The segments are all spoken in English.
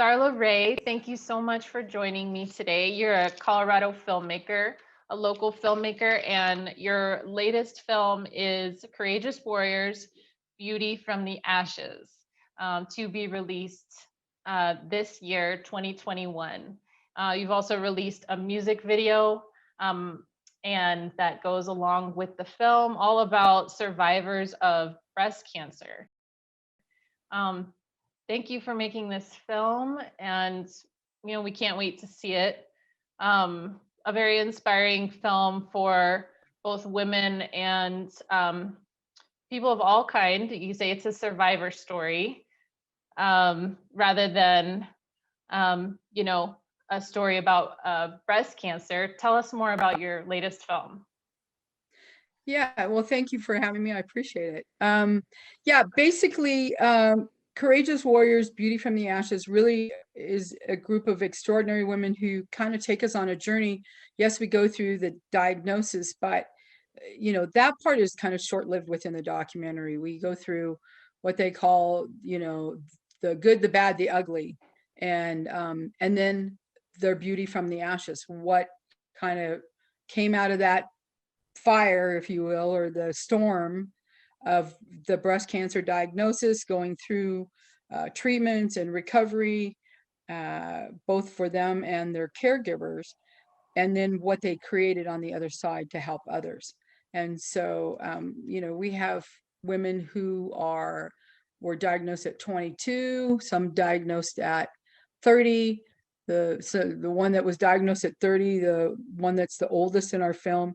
Darla Rae, thank you so much for joining me today. You're a Colorado filmmaker, a local filmmaker, and your latest film is Courageous Warriors, Beauty from the Ashes, to be released this year, 2021. You've also released a music video, and that goes along with the film, all about survivors of breast cancer. Thank you for making this film, and we can't wait to see it. A very inspiring film for both women and people of all kind. You say it's a survivor story, rather than a story about breast cancer. Tell us more about your latest film. Yeah, well, thank you for having me. I appreciate it. Yeah, basically, Courageous Warriors, Beauty from the Ashes really is a group of extraordinary women who kind of take us on a journey. Yes, we go through the diagnosis, but that part is kind of short-lived within the documentary. We go through what they call, the good, the bad, the ugly, and then their beauty from the ashes. What kind of came out of that fire, if you will, or the storm of the breast cancer diagnosis, going through treatments and recovery, both for them and their caregivers, and then what they created on the other side to help others. And so, we have women who were diagnosed at 22, some diagnosed at 30. The one that was diagnosed at 30, the one that's the oldest in our film,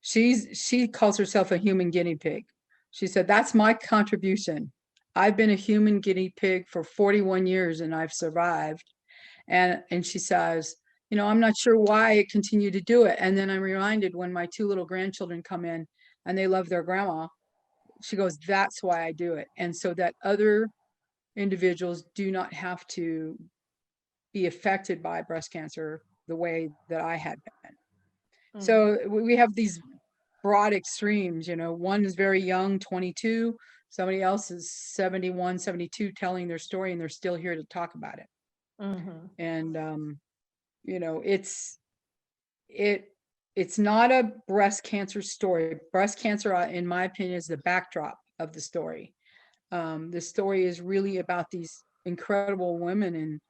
she calls herself a human guinea pig. She said, "That's my contribution. I've been a human guinea pig for 41 years and I've survived." And she says, "I'm not sure why I continue to do it." And then I'm reminded when my two little grandchildren come in and they love their grandma, she goes, "That's why I do it." And so that other individuals do not have to be affected by breast cancer the way that I had been. So we have these broad extremes. One is very young, 22, somebody else is 71, 72, telling their story, and they're still here to talk about it. And it's not a breast cancer story. Breast cancer, in my opinion, is the backdrop of the story. The story is really about these incredible women,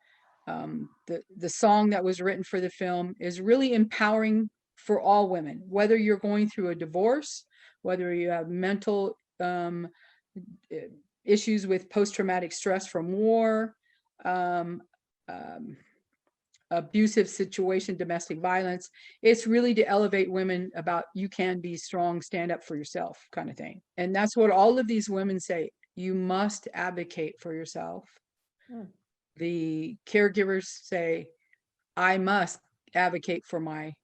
and the song that was written for the film is really empowering for all women, whether you're going through a divorce, whether you have mental issues with post-traumatic stress from war, abusive situation, domestic violence. It's really to elevate women about, you can be strong, stand up for yourself, kind of thing. And that's what all of these women say. You must advocate for yourself. The caregivers say, I must advocate for my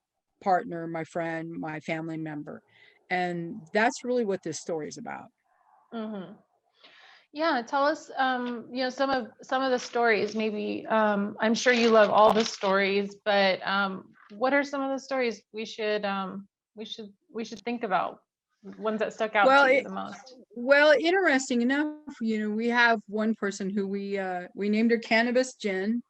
partner, my friend, my family member. And that's really what this story is about. Yeah, tell us, some of the stories. Maybe I'm sure you love all the stories, but what are some of the stories we should think about? Ones that stuck out to you the most? Well, interesting enough, we have one person who we named her Cannabis Jen,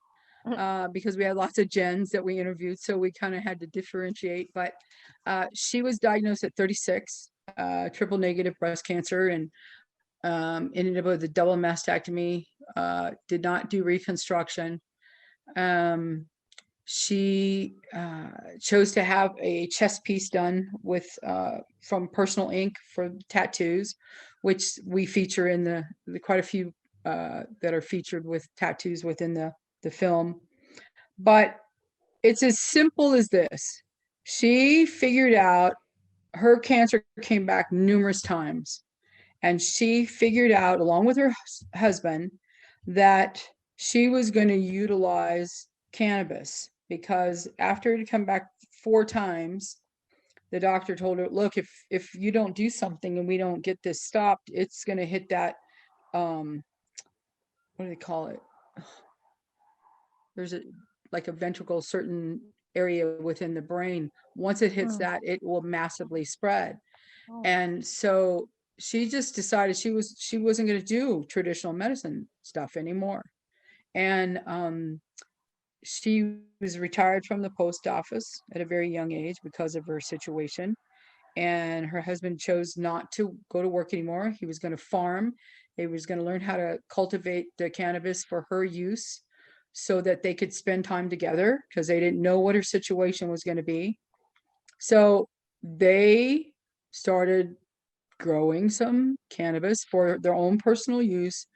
because we had lots of Jens that we interviewed, so we kind of had to differentiate. But she was diagnosed at 36, triple negative breast cancer, and ended up with a double mastectomy, did not do reconstruction. She chose to have a chest piece done with from Personal Ink for tattoos, which we feature in the quite a few that are featured with tattoos within the film. But it's as simple as this. She figured out, her cancer came back numerous times, and she figured out, along with her husband, that she was going to utilize cannabis, because after it had come back 4 times, the doctor told her, look, if you don't do something and we don't get this stopped, it's going to hit that, what do they call it? There's like a ventricle, certain area within the brain. Once it hits that, it will massively spread. And so she just decided she wasn't going to do traditional medicine stuff anymore. And she was retired from the post office at a very young age because of her situation. And her husband chose not to go to work anymore. He was going to farm. He was going to learn how to cultivate the cannabis for her use so that they could spend time together because they didn't know what her situation was going to be. So they started growing some cannabis for their own personal use.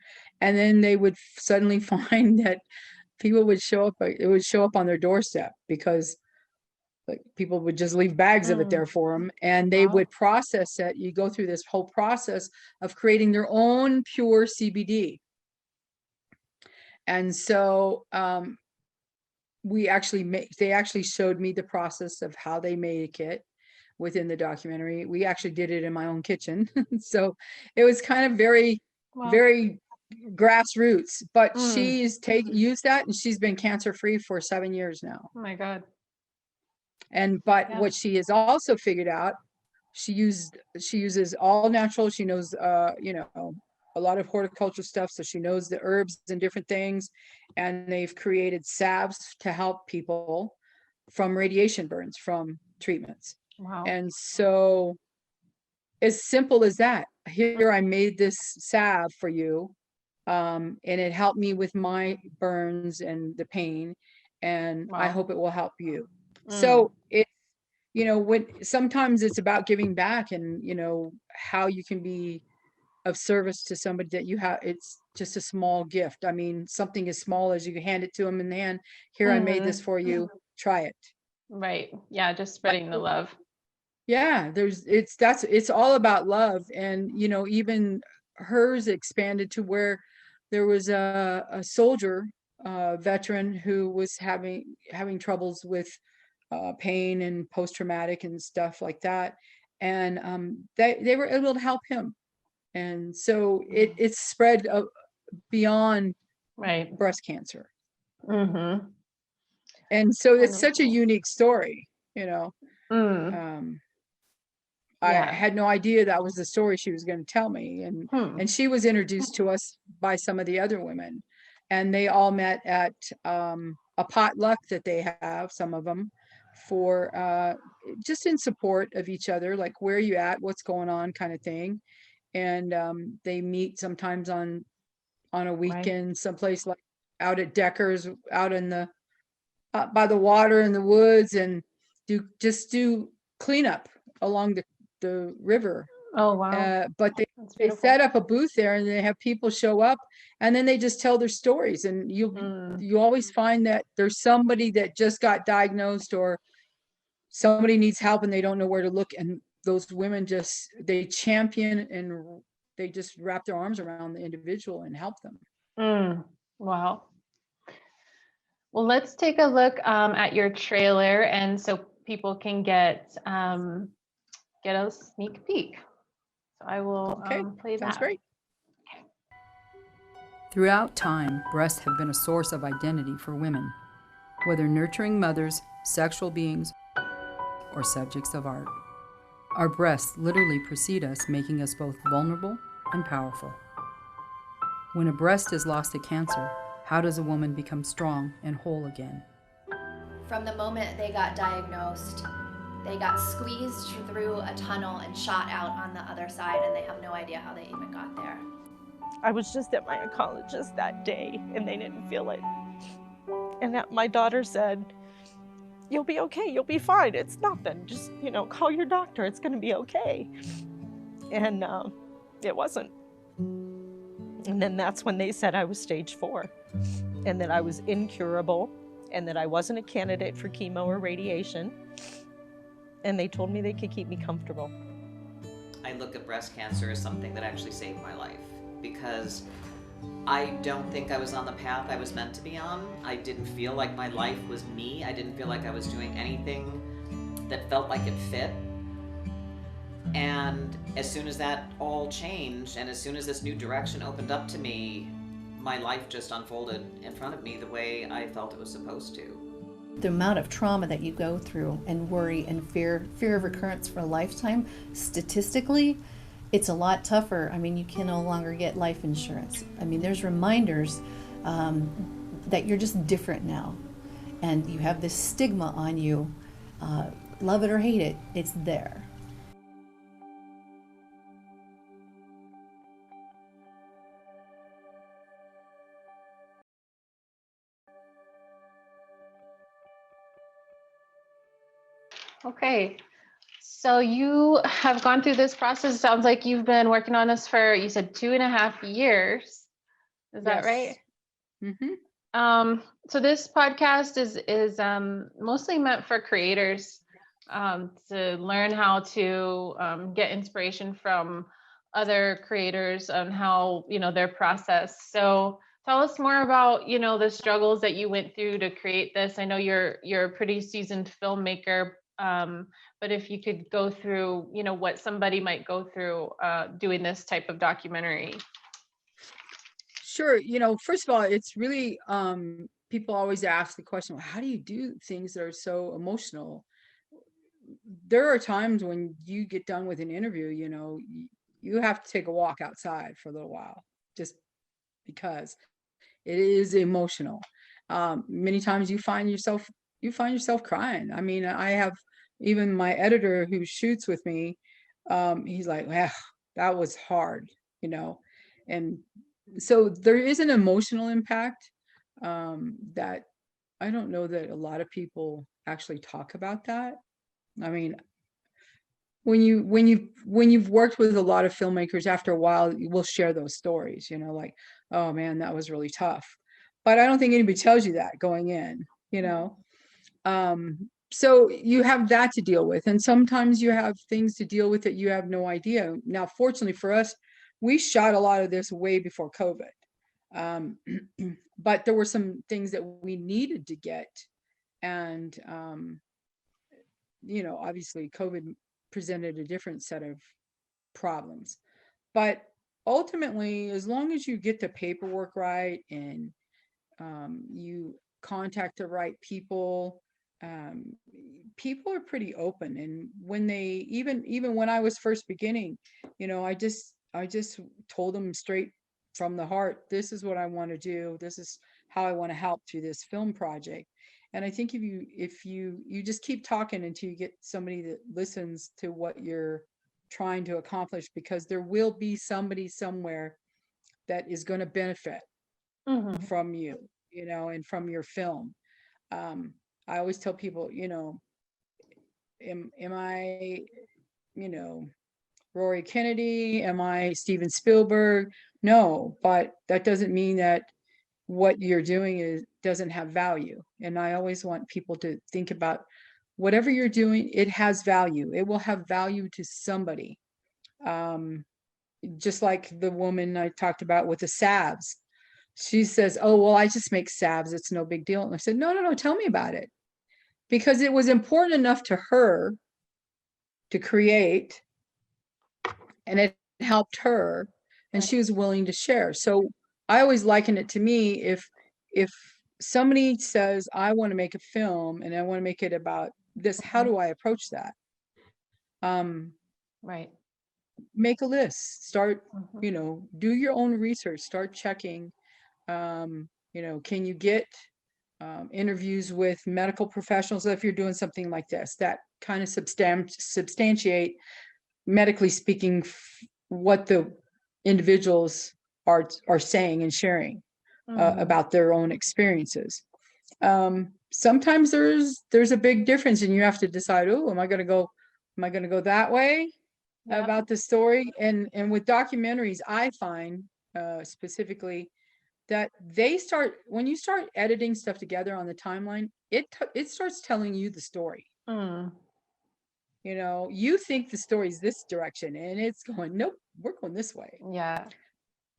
And then they would suddenly find that people would show up, it would show up on their doorstep because like people would just leave bags of it there for them, and they Wow. would process it. You go through this whole process of creating their own pure CBD. And so they actually showed me the process of how they make it within the documentary. We actually did it in my own kitchen. So it was kind of very, Wow. very grassroots, but Mm. she's used that, and she's been cancer free for 7 years now. Oh my God. But Yeah. what she has also figured out, she uses all natural. She knows a lot of horticulture stuff, so she knows the herbs and different things. And they've created salves to help people from radiation burns from treatments. Wow. And so as simple as that, here I made this salve for you, and it helped me with my burns and the pain, and I Wow. hope it will help you. Mm. So when sometimes it's about giving back, and how you can be of service to somebody that you have. It's just a small gift. I mean, something as small as you can hand it to them in the hand. Here, I made this for you. Try it. Right. Yeah, just spreading the love. Yeah, it's all about love. And even hers expanded to where there was a soldier, veteran, who was having troubles with pain and post-traumatic and stuff like that. And they were able to help him. And so it's spread beyond Right. breast cancer. Mm-hmm. And so it's such a Wonderful. unique story. Mm. I Yeah. had no idea that was the story she was going to tell me. And she was introduced to us by some of the other women, and they all met at a potluck that they have, some of them, for just in support of each other, like, where are you at, what's going on, kind of thing. And they meet sometimes on a Right. weekend, someplace like out at Decker's, out in the by the water in the woods, and do cleanup along the river. Oh, wow. But That's they beautiful. set up a booth there, and they have people show up, and then they just tell their stories. And Mm. you always find that there's somebody that just got diagnosed, or somebody needs help and they don't know where to look, and those women they champion, and they just wrap their arms around the individual and help them. Mm. Wow. Well, let's take a look at your trailer, and so people can get a sneak peek. So I will Okay, play sounds that. great. Throughout time, breasts have been a source of identity for women, whether nurturing mothers, sexual beings, or subjects of art. Our breasts literally precede us, making us both vulnerable and powerful. When a breast is lost to cancer, how does a woman become strong and whole again? From the moment they got diagnosed, they got squeezed through a tunnel and shot out on the other side, and they have no idea how they even got there. I was just at my oncologist that day, and they didn't feel it. And my daughter said, "You'll be okay, you'll be fine, it's nothing, just, call your doctor, it's gonna be okay." And it wasn't. And then that's when they said I was stage 4, and that I was incurable, and that I wasn't a candidate for chemo or radiation. And they told me they could keep me comfortable. I look at breast cancer as something that actually saved my life, because I don't think I was on the path I was meant to be on. I didn't feel like my life was me. I didn't feel like I was doing anything that felt like it fit. And as soon as that all changed, and as soon as this new direction opened up to me, my life just unfolded in front of me the way I felt it was supposed to. The amount of trauma that you go through, and worry and fear of recurrence for a lifetime, statistically, it's a lot tougher. I mean, you can no longer get life insurance. I mean, there's reminders that you're just different now, and you have this stigma on you. Love it or hate it, it's there. Okay. So you have gone through this process. It sounds like you've been working on this for, you said 2.5 years. Is that right? So this podcast is mostly meant for creators to learn how to get inspiration from other creators on how, their process. So tell us more about, the struggles that you went through to create this. I know you're a pretty seasoned filmmaker, but if you could go through, what somebody might go through doing this type of documentary. Sure. First of all, it's really, people always ask the question, well, how do you do things that are so emotional? There are times when you get done with an interview, you have to take a walk outside for a little while, just because it is emotional. Many times you find yourself crying. I mean, I have even my editor who shoots with me, he's like, well, that was hard, and so there is an emotional impact that I don't know that a lot of people actually talk about that. I mean, when you've worked with a lot of filmmakers, after a while you will share those stories, like, oh man, that was really tough. But I don't think anybody tells you that going in, so you have that to deal with, and sometimes you have things to deal with that you have no idea. Now, fortunately for us, we shot a lot of this way before COVID. But there were some things that we needed to get, and obviously COVID presented a different set of problems. But ultimately, as long as you get the paperwork right and you contact the right people, people are pretty open. And when they even when I was first beginning, I just told them straight from the heart, this is what I want to do. This is how I want to help through this film project. And I think if you just keep talking until you get somebody that listens to what you're trying to accomplish, because there will be somebody somewhere that is going to benefit from you, and from your film. I always tell people, am I, Rory Kennedy? Am I Steven Spielberg? No, but that doesn't mean that what you're doing doesn't have value. And I always want people to think about whatever you're doing, it has value. It will have value to somebody. Just like the woman I talked about with the salves. She says, oh, well, I just make salves. It's no big deal. And I said, no, tell me about it. Because it was important enough to her to create, and it helped her, and she was willing to share. So I always liken it to me, if somebody says, I want to make a film and I want to make it about this, how do I approach that? Right. Make a list, start, do your own research, start checking, can you get interviews with medical professionals if you're doing something like this, that kind of substantiate, medically speaking, what the individuals are saying and sharing about their own experiences. Sometimes there's a big difference, and you have to decide, oh, am I going to go that way about the story? And with documentaries, I find specifically that when you start editing stuff together on the timeline, it starts telling you the story. You think the story's this direction, and it's going, nope, we're going this way. Yeah.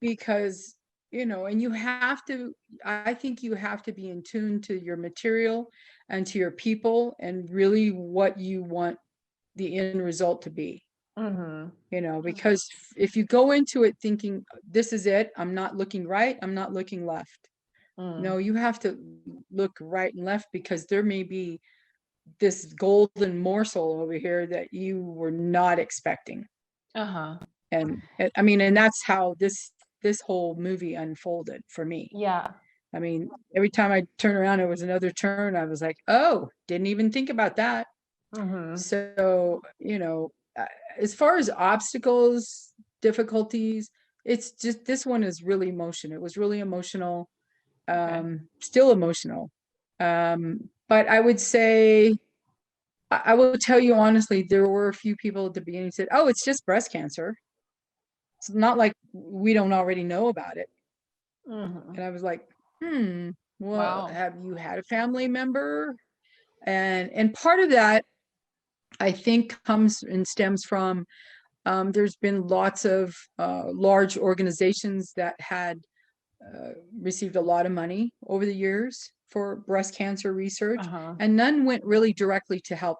Because, and I think you have to be in tune to your material and to your people, and really what you want the end result to be. Because if you go into it thinking, this is it, I'm not looking right, I'm not looking left. No, you have to look right and left, because there may be this golden morsel over here that you were not expecting. And I mean, and that's how this whole movie unfolded for me. Yeah. I mean, every time I turn around, it was another turn. I was like, oh, didn't even think about that. Mhm. So, as far as obstacles, difficulties, it's just this one is really emotion. It was really emotional, Okay. still emotional. But I would say, I will tell you honestly, there were a few people at the beginning who said, oh, it's just breast cancer. It's not like we don't already know about it. Mhm. And I was like, well, Wow. have you had a family member? And part of that, I think, comes and stems from there's been lots of large organizations that had received a lot of money over the years for breast cancer research, Uh-huh. and none went really directly to help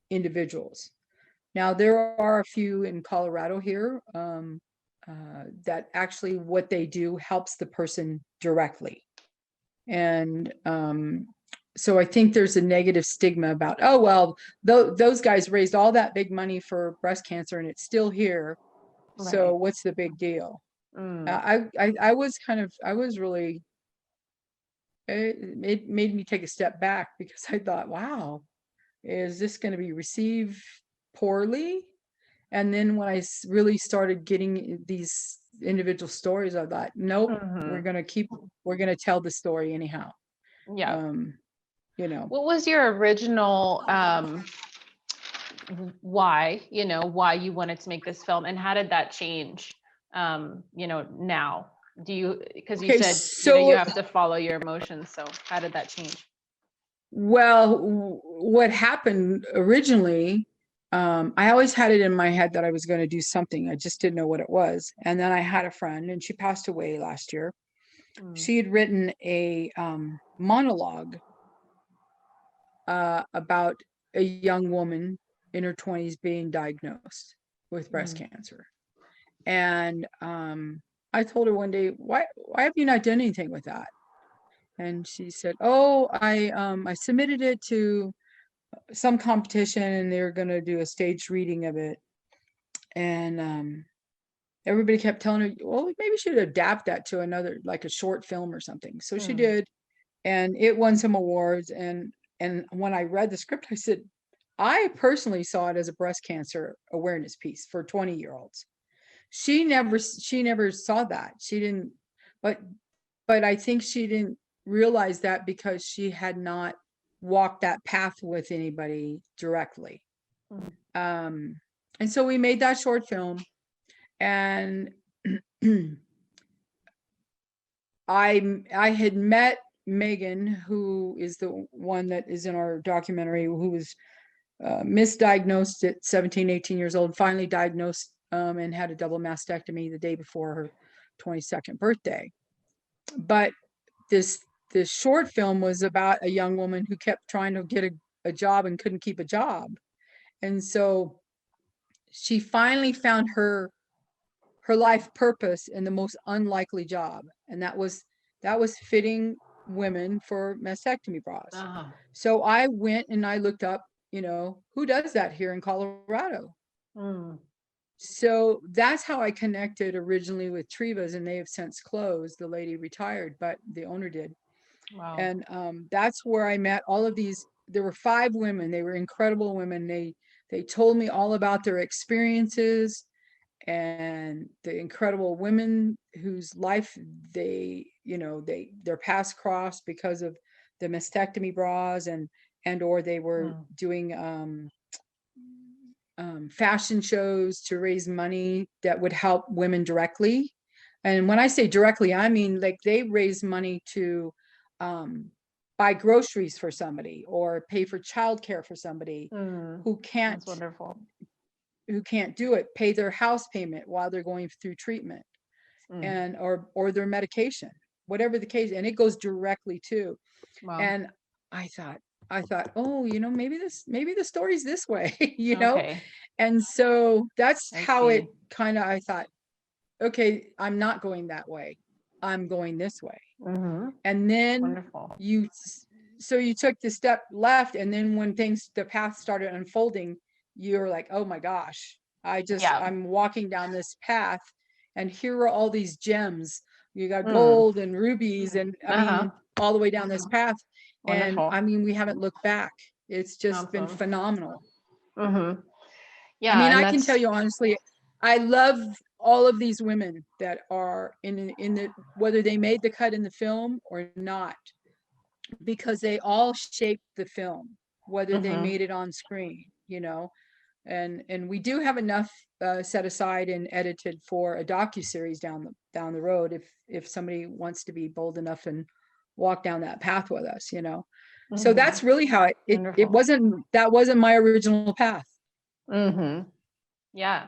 individuals. Now, there are a few in Colorado here that actually what they do helps the person directly. And so I think there's a negative stigma about, oh, well, those guys raised all that big money for breast cancer and it's still here. So Right. what's the big deal? Mm. I was I was really, it made me take a step back because I thought, wow, is this going to be received poorly? And then when I really started getting these individual stories, I thought, nope, Mhm. we're going to tell the story anyhow. Yeah. Um, What was your original why, why you wanted to make this film, and how did that change now? Do you, because you okay, said, you so, have to follow your emotions, so how did that change? well, what happened originally, I always had it in my head that I was going to do something. I just didn't know what it was. And then I had a friend, and she passed away last year. Mm. She had written a monologue about a young woman in her 20s being diagnosed with breast Mm. cancer. And I told her one day, why have you not done anything with that? And she said, oh, I submitted it to some competition and they were going to do a staged reading of it. And everybody kept telling her, well, maybe you should adapt that to another, like a short film or something. So she Mm. did, and it won some awards. And when I read the script, I said, I personally saw it as a breast cancer awareness piece for 20-year-olds. She never saw that. She didn't, but I think she didn't realize that because she had not walked that path with anybody directly. Mm. Um, and so we made that short film, and I had met Megan, who is the one that is in our documentary, who was misdiagnosed at 17, 18 years old, finally diagnosed, and had a double mastectomy the day before her 22nd birthday. But this this short film was about a young woman who kept trying to get a job and couldn't keep a job. And so she finally found her life purpose in the most unlikely job, and that was fitting women for mastectomy bras. Uh-huh. So I went and I looked up, who does that here in Colorado. Mm. So that's how I connected originally with Trivas, and they have since closed. The lady retired, but the owner did. Wow. And that's where I met all of these. There were 5 women. They were incredible women. They told me all about their experiences and the incredible women whose life their paths crossed because of the mastectomy bras, and or they were Mm. doing fashion shows to raise money that would help women directly. And when I say directly, I mean like they raise money to buy groceries for somebody or pay for childcare for somebody Mm. who can't That's wonderful. do it, pay their house payment while they're going through treatment, Mm. and or their medication, whatever the case, and it goes directly to. Wow. And I thought, oh, maybe the story's this way, Okay. and so that's I how it see. kind of, I thought, okay, I'm not going that way, I'm going this way. Mm-hmm. And then Wonderful. you took the step left, and then when the path started unfolding, you're like, oh my gosh, Yeah. I'm walking down this path, and here are all these gems You got Mm. gold and rubies, and I Uh-huh. mean, all the way down this path. And Wonderful. I mean, we haven't looked back. It's just been Awesome. phenomenal. Mm-hmm. I Yeah, mean, and I can that's tell you honestly, I love all of these women that are in the, whether they made the cut in the film or not, because they all shaped the film, whether they Mhm. made it on screen, you know. And we do have enough set aside and edited for a docuseries down the road, if somebody wants to be bold enough and walk down that path with us, you know. So Mhm. that's really how it Wonderful. that wasn't my original path. Mm-hmm. Yeah.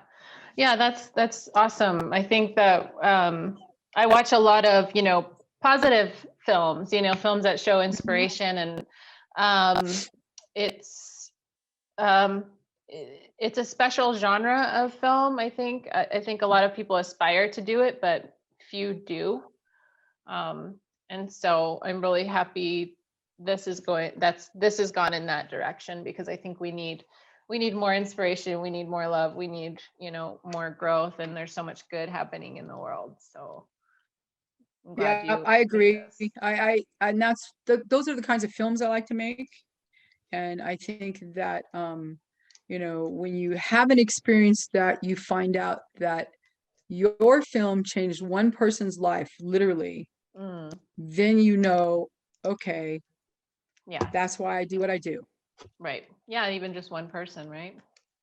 Yeah, that's awesome. I think that I watch a lot of, positive films, films that show inspiration, and it's um it's a special genre of film, I think. I think a lot of people aspire to do it, but few do. And so I'm really happy this has gone in that direction, because I think we need more inspiration, we need more love, we need, more growth, and there's so much good happening in the world. So I'm glad Yeah, you I made agree. this. And those are the kinds of films I like to make. And I think that, when you have an experience that you find out that your film changed one person's life, literally, Mm, then okay, yeah, that's why I do what I do. right. Yeah, even just one person, right?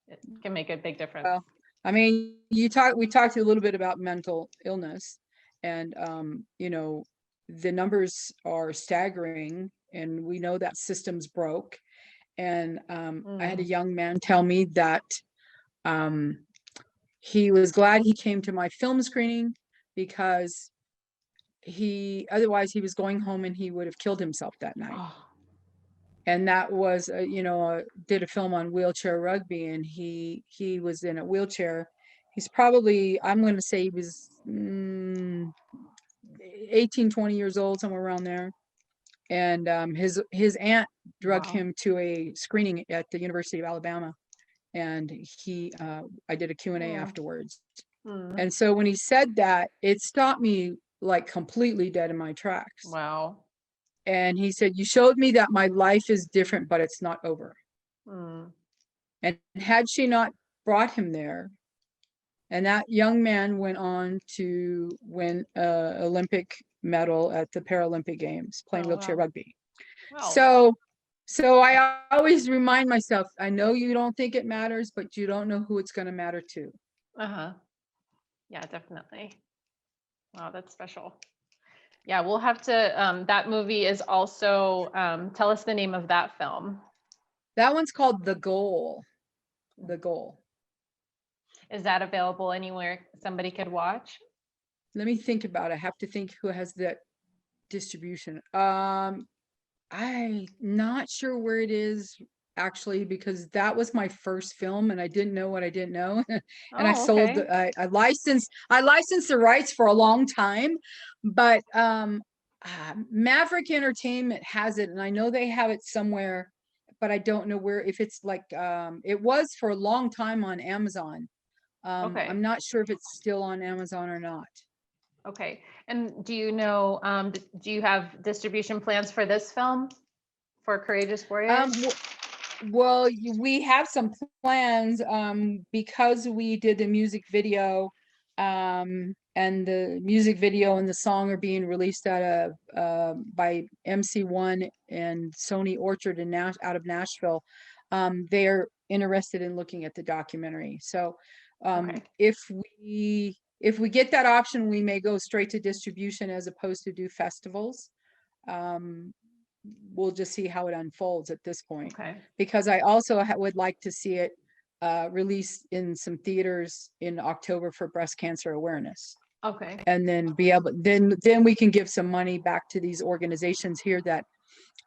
It can make a big difference. Well, I mean, we talked a little bit about mental illness, and the numbers are staggering, and we know that systems broke. And I had a Mm. young man tell me that um, he was glad he came to my film screening, because otherwise he was going home and he would have killed himself that night. Oh, And that was did a film on wheelchair rugby, and he was in a wheelchair. He's probably, I'm going to say he was 18, 20 years old, somewhere around there. And his aunt drugged wow. him to a screening at the University of Alabama, and I did a Q&A Oh. afterwards. Mm. And so when he said that, it stopped me like completely dead in my tracks. Wow. And he said, "You showed me that my life is different, but it's not over." Mm. And had she not brought him there, and that young man went on to win a Olympic medal at the Paralympic Games playing Oh, wheelchair wow. rugby. Wow. So I always remind myself, I know you don't think it matters, but you don't know who it's going to matter to. Uh-huh. Yeah, definitely. Wow, that's special. Yeah, we'll have to, that movie is also, tell us the name of that film. That one's called The Goal. The Goal. Is that available anywhere somebody could watch? Let me think about it. I have to think who has that distribution. I'm not sure where it is actually, because that was my first film and I didn't know what I didn't know. And Oh, okay. I licensed the rights for a long time, but Maverick Entertainment has it, and I know they have it somewhere, but I don't know where, if it's like it was for a long time on Amazon. Okay. I'm not sure if it's still on Amazon or not. Okay. And do you know, do you have distribution plans for this film, for Courageous Warriors? Well, we have some plans, because we did the music video, and the music video and the song are being released by MC1 and Sony Orchard out of Nashville. They're interested in looking at the documentary. So Okay. if we get that option, we may go straight to distribution as opposed to do festivals. We'll just see how it unfolds at this point, Okay. because I also would like to see it released in some theaters in October for breast cancer awareness, Okay. and then then we can give some money back to these organizations here that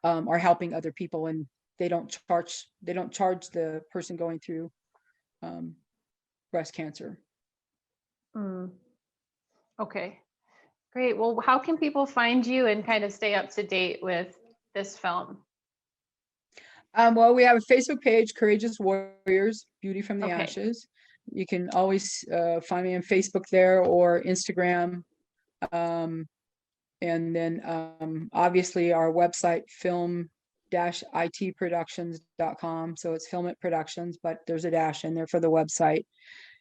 are helping other people, and they don't charge the person going through breast cancer. Mm. Okay. Great. Well, how can people find you and kind of stay up to date with this film? Well, we have a Facebook page, Courageous Warriors, Beauty from the Okay. Ashes. You can always find me on Facebook there, or Instagram. And then obviously our website, film-itproductions.com. So it's Film It Productions, but there's a dash in there for the website.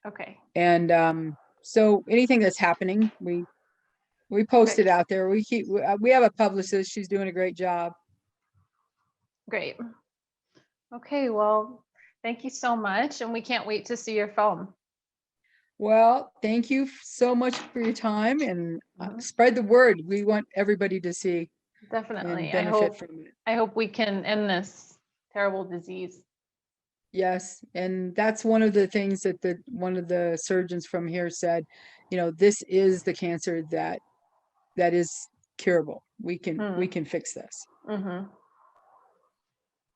Okay. And so anything that's happening, we post it Great. out there. We have a publicist. She's doing a great job. Great. Okay, well, thank you so much, and we can't wait to see your film. Well, thank you so much for your time, and Mhm. spread the word. We want everybody to see and Definitely. benefit from it. I hope we can end this terrible disease. Yes, and that's one of the things that one of the surgeons from here said, this is the cancer that is curable. We can fix this. Mm-hmm.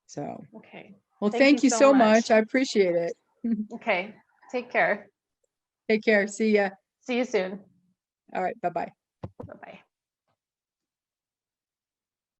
So, Okay. well, Thank thank you you so so much. much. I appreciate it. Okay. Take care. Take care. See ya. See you soon. All right. Bye-bye. Bye-bye.